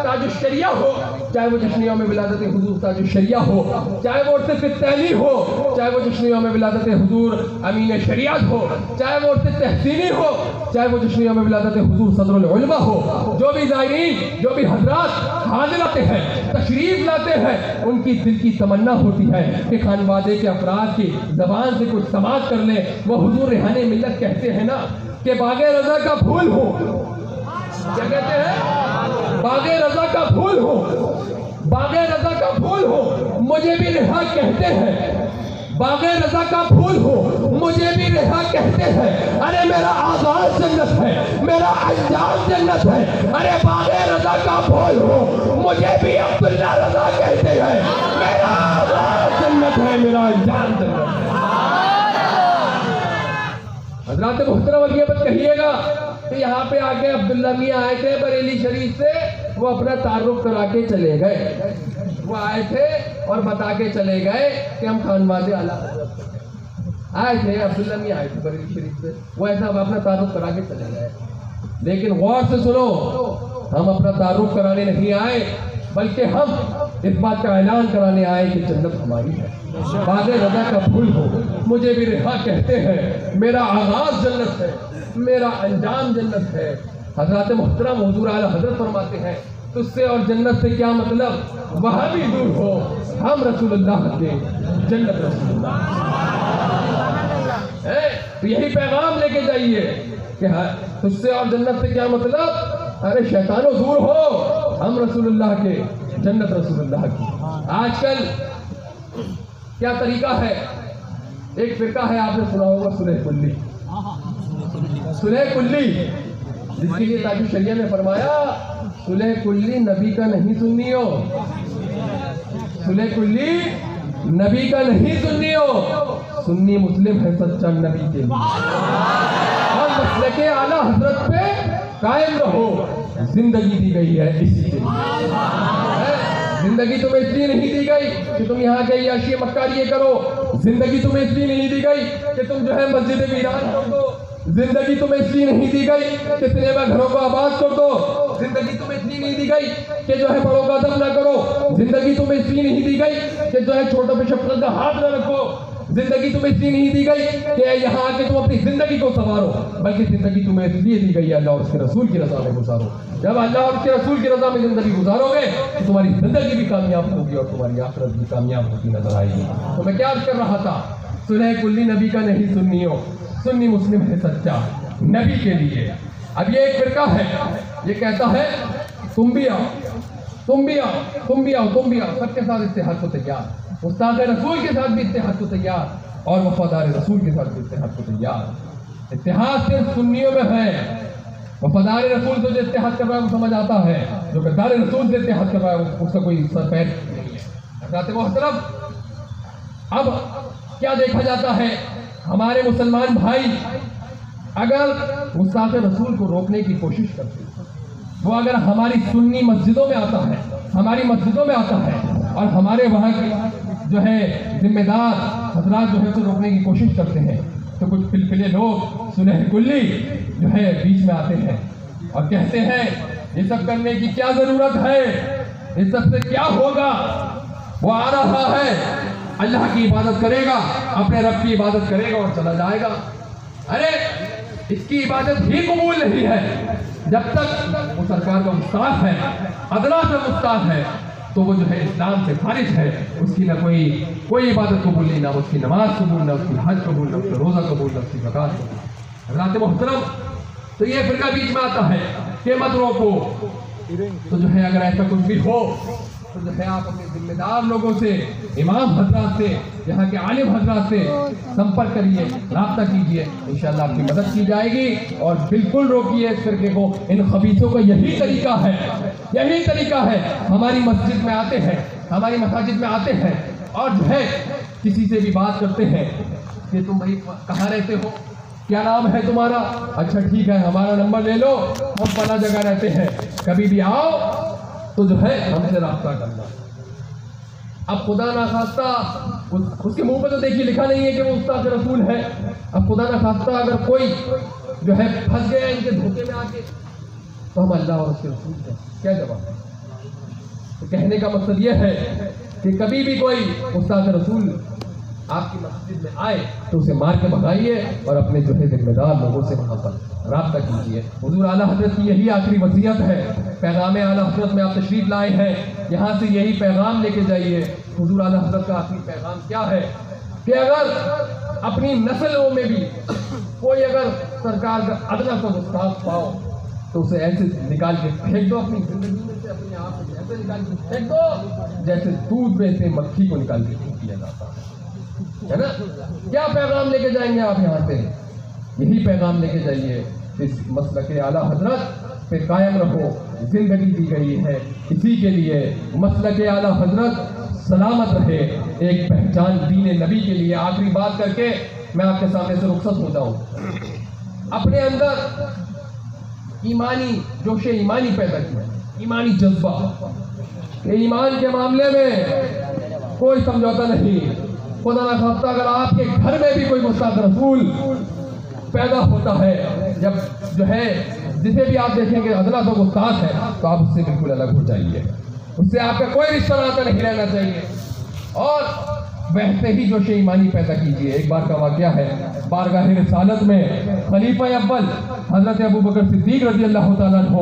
تاج الشریعہ ہو، چاہے وہ جشن یوم ولادت حضور تاج الشریعہ ہو، چاہے وہ عرس ستینی ہو، چاہے وہ جشن یوم ولادت حضور امین شریعت ہو، چاہے وہ عرس تحسینی ہو، چاہے وہ جشن یوم ولادت حضور صدر العلماء ہو، جو بھی زائرین، جو بھی حضرات حاضر آتے ہیں، تشریف لاتے ہیں، ان کی دل کی تمنا ہوتی ہے کہ خانوادے کے افراد کی زبان سے کچھ سماعت کر لیں۔ وہ حضور ریحان ملت کہتے ہیں نا کہ باغ رضا کا پھول ہو، کیا کہتے ہیں؟ باغ رضا کا پھول ہو، باغ رضا کا پھول ہو، مجھے بھی رہا کہتے ہیں، باغ رضا کا پھول ہو، مجھے بھی رہا کہتے ہیں، ارے میرا آغاز جنت ہے، میرا انجام جنت ہے، ارے باغ رضا کا پھول ہو، مجھے بھی عبداللہ رضا کہتے ہیں، میرا آغاز جنت ہے، میرا انجام جنت ہے۔ حضرات محترم اب یہ بات کہیے گا کہ یہاں پہ آگے عبداللہ میاں آئے تھے بریلی شریف سے، وہ اپنا تعارف کرا کے چلے گئے، وہ آئے تھے اور بتا کے چلے گئے کہ ہم خانواد اعلیٰ حضرت آئے تھے، عبداللہ میاں آئے تھے بریلی شریف سے، وہ ایسا اپنا تعارف کرا کے چلے گئے۔ لیکن غور سے سنو، ہم اپنا تعارف کرانے نہیں آئے، بلکہ ہم اس بات کا اعلان کرانے آئے کہ جنت ہماری ہے، باغ رضا کا پھول ہو، مجھے بھی رہا کہتے ہیں، میرا آغاز جنت ہے، میرا انجام جنت ہے۔ حضرات محترم حضور اعلیٰ حضرت فرماتے ہیں تجھ سے اور جنت سے کیا مطلب، وہاں بھی دور ہو، ہم رسول اللہ کے، جنت رسول اللہ ہے۔ تو یہی پیغام لے کے جائیے کہ تجھ سے اور جنت سے کیا مطلب، ارے شیطانوں دور ہو، ہم رسول اللہ کے، جنت رسول اللہ کی۔ آج کل کیا طریقہ ہے، ایک فرقہ ہے، آپ نے سنا ہوگا صلح کلی، صلح کلی، جس کے لیے تاج الشریعہ نے فرمایا صلح کلی نبی کا نہیں سننی ہو، صلح کلی نبی کا نہیں سننی ہو، سنی مسلم ہے سچا نبی کے لیے، اور مسلک اعلیٰ حضرت پہ قائم رہو، زندگی دی گئی ہے اسی کے لیے۔ زندگی تمہیں اس لیے نہیں دی گئی کہ تم یہاں کے عیاشی مکاریے کرو، زندگی تمہیں اس لیے نہیں دی گئی کہ تم جو ہے مسجد ویران کر دو، زندگی تمہیں اس لیے نہیں دی گئی کہ سنیما گھروں کو آباد کر دو، زندگی تمہیں اس لیے نہیں دی گئی کہ جو ہے بڑوں کا دم نہ کرو، زندگی تمہیں اس لیے نہیں دی گئی کہ جو ہے چھوٹوں پہ شفقت کا ہاتھ نہ رکھو، زندگی تمہیں اس لیے نہیں دی گئی کہ یہاں آ کے تم اپنی زندگی کو سنوارو، بلکہ زندگی تمہیں اس لیے دی گئی ہے اللہ اور اس کے رسول کی رضا میں گزارو۔ جب اللہ اور اس کے رسول کی رضا میں زندگی گزارو گے تو تمہاری زندگی بھی کامیاب ہوگی اور تمہاری آخرت بھی کامیاب ہوتی نظر آئے گی۔ تو میں کیا عرض کر رہا تھا، صلح کلی نبی کا نہیں سننی ہو، سنی مسلم ہے سچا نبی کے لیے۔ اب یہ ایک فرقہ ہے، یہ کہتا ہے تم بھی آؤ، تم بھی آؤ، تم بھی آؤ، تم بھی آؤ، سب کے ساتھ اتحاد کو تیار، استاد رسول کے ساتھ بھی اتحاد کو تیار، اور وفادار رسول کے ساتھ بھی اتحاد کو تیار۔ اتحاد صرف سنیوں میں ہے، وفادار رسول سے جو اتحاد کر رہا ہے وہ سمجھ آتا ہے، جو غدار رسول سے اتحاد کر رہا ہے اس کا کوئی سر پیر نہیں ہے۔ حضرات محترم اب کیا دیکھا جاتا ہے، ہمارے مسلمان بھائی اگر گستاخ رسول کو روکنے کی کوشش کرتے ہیں، وہ اگر ہماری سنی مسجدوں میں آتا ہے، ہماری مسجدوں میں آتا ہے اور ہمارے وہاں کے جو ہے ذمہ دار حضرات جو ہے اسے روکنے کی کوشش کرتے ہیں، تو کچھ پلپلے لوگ صلح کلی جو ہے بیچ میں آتے ہیں اور کہتے ہیں یہ سب کرنے کی کیا ضرورت ہے، اس سب سے کیا ہوگا، وہ آ رہا ہے اللہ کی عبادت کرے گا، اپنے رب کی عبادت کرے گا اور چلا جائے گا۔ ارے اس کی عبادت ہی قبول نہیں ہے جب تک وہ سرکار کا مستعد ہے، ادنا سے مستعد ہے، تو وہ جو ہے اسلام سے خارج ہے، اس کی نہ کوئی عبادت قبول نہیں، نہ اس کی نماز قبول، نہ اس کی حج قبول، نہ اس کا روزہ قبول، نہ اس کی زکات قبول۔ حضرات محترم تو یہ فرقہ بیچ میں آتا ہے کہ مت روکو، تو جو ہے اگر ایسا کچھ بھی ہو تو جو ہے آپ اپنے ذمہ دار لوگوں سے، امام حضرات سے، یہاں کے عالم حضرات سے سمپرک کریے، رابطہ کیجیے، انشاءاللہ آپ کی مدد کی جائے گی. اور بالکل روکیے اس فرقے کو. ان خبیثوں کا یہی طریقہ ہے، یہی طریقہ ہے. ہماری مسجد میں آتے ہیں، ہماری مساجد میں آتے ہیں اور جو ہے کسی سے بھی بات کرتے ہیں کہ تم بھائی کہاں رہتے ہو، کیا نام ہے تمہارا؟ اچھا ٹھیک ہے، ہمارا نمبر لے لو، ہم فلاں جگہ رہتے ہیں، کبھی بھی آؤ تو جو ہے ہم سے رابطہ کرنا. اب خدا نخواستہ اس کے منہ پہ تو دیکھیے لکھا نہیں ہے کہ وہ استاد رسول ہے. اب خدا نخواستہ اگر کوئی جو ہے پھنس گیا ان کے دھوکے میں آ کے، تو ہم اللہ اور اس کے رسول ہیں کیا جواب؟ تو کہنے کا مقصد یہ ہے کہ کبھی بھی کوئی استاد رسول آپ کی مسجد میں آئے تو اسے مار کے بھگائیے اور اپنے جو ہے ذمہ دار لوگوں سے وہاں پر رابطہ کیجیے. حضور اعلیٰ حضرت کی یہی آخری وصیت ہے. پیغام اعلیٰ حضرت میں آپ تشریف لائے ہیں، یہاں سے یہی پیغام لے کے جائیے. حضور اعلیٰ حضرت کا آخری پیغام کیا ہے کہ اگر اپنی نسلوں میں بھی کوئی اگر سرکار کا ادنا سا گستاخ پاؤ تو اسے ایسے نکال کے پھینک دو، اپنی زندگی میں سے اپنے آپ کو ایسے نکال کے پھینک دو جیسے دودھ میں سے مکھی کو نکال کے پھینک دیا جاتا ہے نا. کیا پیغام لے کے جائیں گے آپ یہاں سے؟ یہی پیغام لے کے جائیے. اس مسلک اعلیٰ حضرت پہ قائم رہو. زندگی دی گئی ہے اسی کے لیے. مسلک اعلیٰ حضرت سلامت رہے، ایک پہچان دین نبی کے لیے. آخری بات کر کے میں آپ کے سامنے سے رخصت ہو جاؤں. اپنے اندر ایمانی جوش ایمانی پیدا کیا، ایمانی جذبہ کہ ایمان کے معاملے میں کوئی سمجھوتا نہیں. خدا نخواستہ اگر آپ کے گھر میں بھی کوئی مستعد رسول پیدا ہوتا ہے، جب جو ہے جسے بھی آپ دیکھیں گے ادنا تو گستاخ ہے، تو آپ اس سے بالکل الگ ہو جائیے. اس سے آپ کا کوئی رشتہ ناتا نہیں رہنا چاہیے اور ویسے ہی جوش ایمانی پیدا کیجیے. ایک بار کا واقعہ ہے، بارگاہ رسالت میں خلیفہ اول حضرت ابو بکر صدیق رضی اللہ تعالیٰ عنہ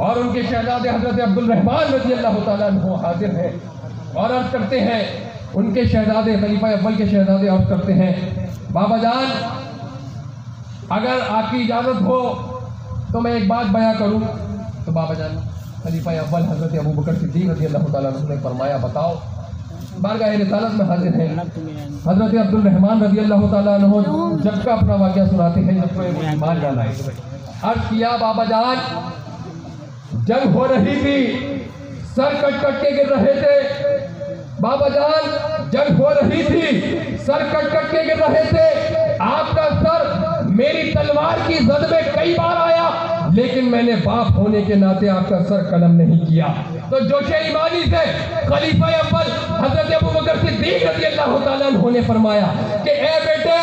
اور ان کے شہزادے حضرت عبد الرحمن رضی اللہ تعالیٰ عنہ حاضر ہیں اور عرض کرتے ہیں. ان کے شہزادے خلیفہ اول کے شہزادے عرض کرتے ہیں، بابا جان اگر آپ کی اجازت ہو تو میں ایک بات بیان کروں. تو بابا جان خلیفہ اول حضرت ابو بکر صدیق رضی اللہ تعالیٰ عنہ نے فرمایا بتاؤ. بارگاہ رسالت میں حاضر ہیں حضرت عبد الرحمن رضی اللہ تعالیٰ عنہ جب کا اپنا واقعہ سناتے ہیں جب کوئی ایمان ڈالا ہے. عرض کیا بابا جان جنگ ہو رہی تھی، سر کٹ کٹ کے گر رہے تھے. بابا جان جنگ ہو رہی تھی، سر کٹ کٹ کے گر رہے تھے. آپ کا سر میری تلوار کی زد میں کئی بار آیا، لیکن میں نے باپ ہونے کے ناطے آپ کا سر قلم نہیں کیا. تو جوش ایمانی سے خلیفہ اول حضرت ابو بکر صدیق رضی اللہ تعالیٰ عنہ نے فرمایا کہ اے بیٹے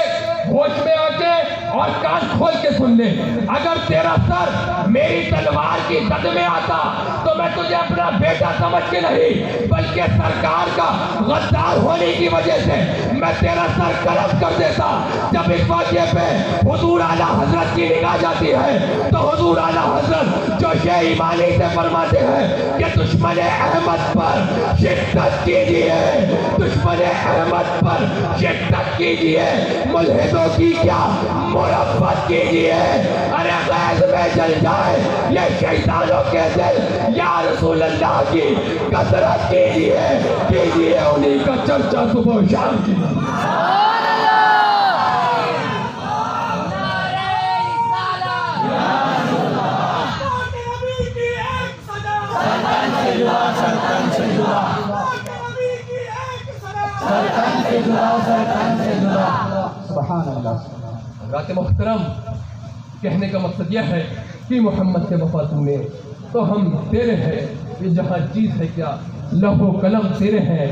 ہوش میں آ کے اور کان کھول کے سن لے، اگر تیرا سر میری تلوار کی زد میں آتا تو میں تجھے اپنا بیٹا سمجھ کے نہیں بلکہ سرکار کا غدار ہونے کی وجہ سے میں تیرا سر قلم کر دیتا. جب اس واقعے پہ حضور اعلیٰ حضرت کی نگاہ جاتی ہے تو حضور اعلیٰ حضرت جوش ایمانی سے فرماتے ہیں کہ دشمن احمد پر شدت کیجیے، دشمن احمد پر شدت کیجیے، ملحدوں کی کیا مربت کیجیے. ارے غیظ میں جل جائے یہ شیطانوں کے دل، یا رسول اللہ کی کثرت کیجیے انہیں کا چرچا صبح و شام کیجیے. سبحان اللہ. حضرات محترم، کہنے کا مقصد یہ ہے کہ محمد سے وفا تم نے تو ہم تیرے ہیں. یہ جہاں چیز ہے کیا لوح و قلم تیرے ہیں.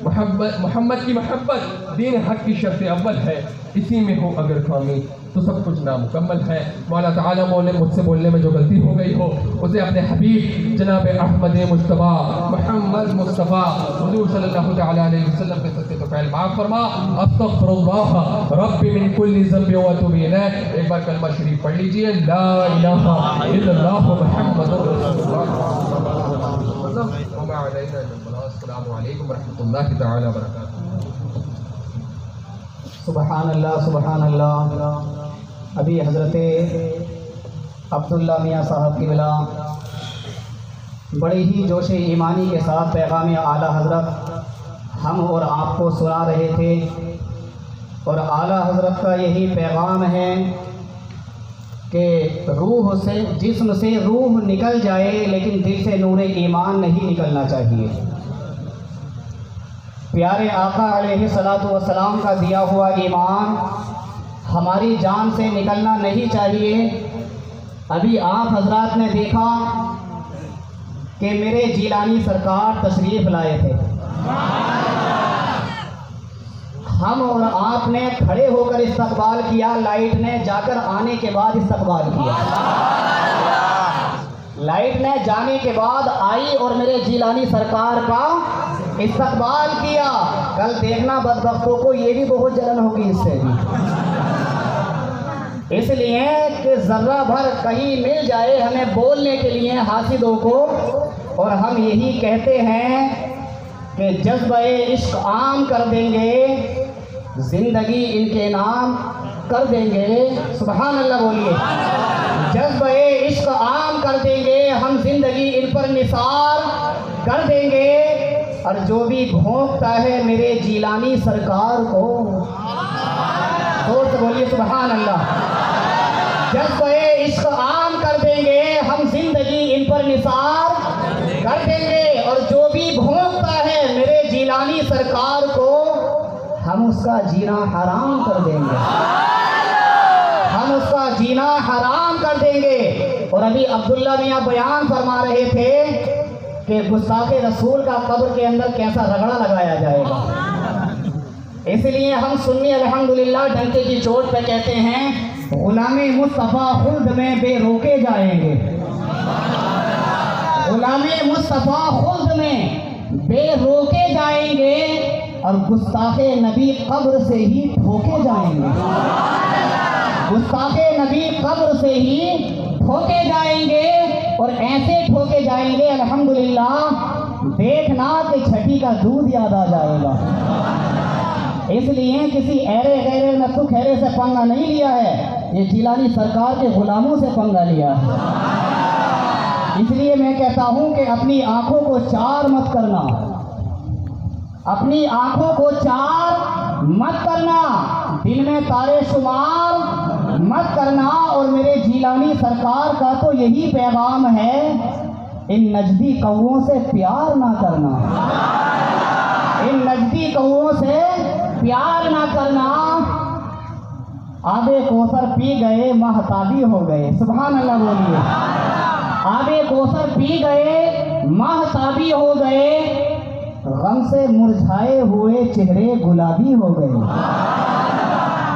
محمد کی محبت دین حق کی شرط اول ہے، اسی میں ہو اگر خامی تو سب کچھ نامکمل ہے. مولا تعالیٰ مجھ سے بولنے میں جو غلطی ہو گئی ہو اسے اپنے حبیب جناب احمد مصطفیٰ محمد مصطفیٰ حضور صلی اللہ تعالیٰ علیہ وسلم کے صدقے تو فعل معاف فرما. استغفر اللہ رب من کل ذنب واتوب الیہ. ایک بار کلمہ شریف پڑھ لیجئے، لا الہ الا اللہ محمد رسول اللہ. السلام علیکم ورحمۃ اللہ تعالیٰ وبرکاتہ. سبحان اللہ سبحان اللہ. ابھی حضرت عبداللہ میاں صاحب کی بلا بڑی ہی جوش ایمانی کے ساتھ پیغام اعلیٰ حضرت ہم اور آپ کو سنا رہے تھے، اور اعلیٰ حضرت کا یہی پیغام ہے کہ روح سے، جسم سے روح نکل جائے لیکن دل سے نور ایمان نہیں نکلنا چاہیے۔ پیارے آقا علیہ الصلوۃ والسلام کا دیا ہوا ایمان ہماری جان سے نکلنا نہیں چاہیے۔ ابھی آپ حضرات نے دیکھا کہ میرے جیلانی سرکار تشریف لائے تھے، ہم اور آپ نے کھڑے ہو کر استقبال کیا، لائٹ نے جا کر آنے کے بعد استقبال کیا۔ لائٹ نے جانے کے بعد آئی اور میرے جیلانی سرکار کا استقبال کیا۔ کل دیکھنا بدبختوں کو یہ بھی بہت جلن ہوگی اس سے بھی، اس لیے کہ ذرہ بھر کہیں مل جائے ہمیں بولنے کے لیے حاسدوں کو، اور ہم یہی کہتے ہیں کہ جذبہ عشق عام کر دیں گے، زندگی ان کے نام کر دیں گے۔ سبحان اللہ بولیے۔ جذبہ عشق عام کر دیں گے، ہم زندگی ان پر نثار کر دیں گے، اور جو بھی بھونکتا ہے میرے جیلانی سرکار کو، زور سے بولیے سبحان اللہ۔ جذبہ عشق عام کر دیں گے، ہم زندگی ان پر نثار کر دیں گے، اور جو بھی بھونکتا ہے میرے جیلانی سرکار کو، ہم اس کا جینا حرام کر دیں گے، ہم اس کا جینا حرام کر دیں گے۔ اور ابھی عبداللہ میاں بیان فرما رہے تھے کہ گستاخ رسول کا قبر کے اندر کیسا رگڑا لگایا جائے گا۔ اس لیے ہم سنی الحمدللہ ڈنکے کی چوٹ پہ کہتے ہیں غلام مصطفیٰ خلد میں بے روکے جائیں گے، غلام مصطفیٰ خلد میں بے روکے جائیں گے، اور گستاخ نبی قبر سے ہی ٹھوکے جائیں گے، گستاخ نبی قبر سے ہی ٹھوکے جائیں گے، اور ایسے ٹھوکے جائیں گے الحمدللہ دیکھنا کہ چھٹی کا دودھ یاد آ جائے گا۔ اس لیے کسی ایرے غیرے نتو خیرے سے پنگا نہیں لیا ہے، یہ جیلانی سرکار کے غلاموں سے پنگا لیا ہے۔ اس لیے میں کہتا ہوں کہ اپنی آنکھوں کو چار مت کرنا، اپنی آنکھوں کو چار مت کرنا، دل میں تارے شمار مت کرنا۔ اور میرے جیلانی سرکار کا تو یہی پیغام ہے، ان نجدی کووں سے پیار نہ کرنا، ان نجدی کووں سے پیار نہ کرنا۔ آبے کوثر پی گئے ماہتابی ہو گئے، سبحان اللہ بولیے۔ آبے کوثر پی گئے ماہتابی ہو گئے، غم سے مرجھائے ہوئے چہرے گلابی ہو گئے۔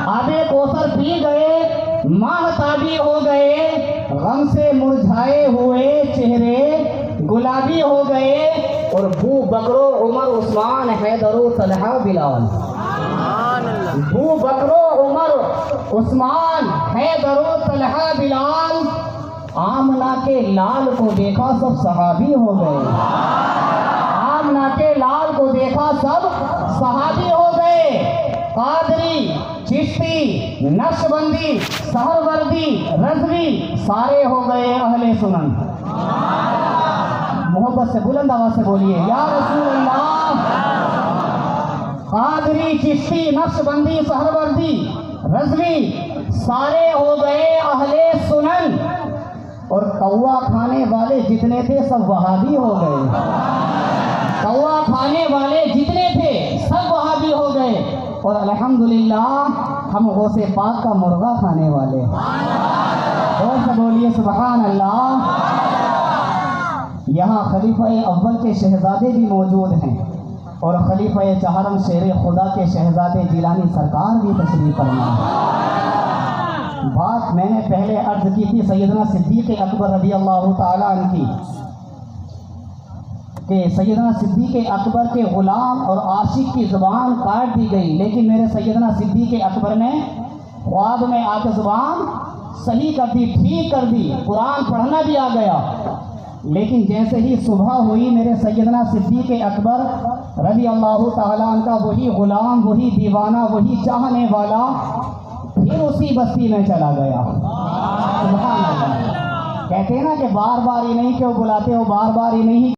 آبے کوثر پی گئے ماہتابی ہو گئے، غم سے مرجھائے ہوئے چہرے گلابی ہو گئے، اور بو بکرو عمر عثمان حیدر و طلحہ بلال، بو بکرو عمر عثمان حیدر و طلحہ بلال، آمنہ کے لال کو دیکھا سب صحابی ہو گئے، آمنہ کے لال کو دیکھا سب صحابی ہو گئے۔ قادری، چشتی، نقشبندی، سہروردی، رضوی سارے ہو گئے اہل سنن۔ محبت سے بلند آواز سے بولیے یا رسول اللہ۔ قادری، چشتی، نقشبندی، سہروردی، رضوی سارے ہو گئے اہل سنن، اور کوا کھانے والے جتنے تھے سب وہابی ہو گئے، کوا کھانے والے جتنے تھے سب وہابی ہو گئے، اور الحمدللہ ہم غوث پاک کا مرغا کھانے والے۔ اور سے بولیے سبحان اللہ۔ یہاں خلیفہ اول کے شہزادے بھی موجود ہیں، اور خلیفہ چہارم شیر خدا کے شہزادے جیلانی سرکار بھی تشریف فرما ہے۔ بات میں نے پہلے عرض کی تھی سیدنا صدیق اکبر رضی اللہ تعالیٰ عنہ کی، کہ سیدنا صدیق اکبر کے غلام اور عاشق کی زبان کاٹ دی گئی، لیکن میرے سیدنا صدیق اکبر نے خواب میں آ کے زبان صحیح کر دی، ٹھیک کر دی، قرآن پڑھنا بھی آ گیا۔ لیکن جیسے ہی صبح ہوئی میرے سیدنا صدیق اکبر رضی اللہ تعالیٰ عنہ کا وہی غلام، وہی دیوانہ، وہی چاہنے والا پھر اسی بستی میں چلا گیا۔ سبحان اللہ۔ کہتے ہیں نا کہ بار بار ہی نہیں کیوں بلاتے ہو، بار بار ہی نہیں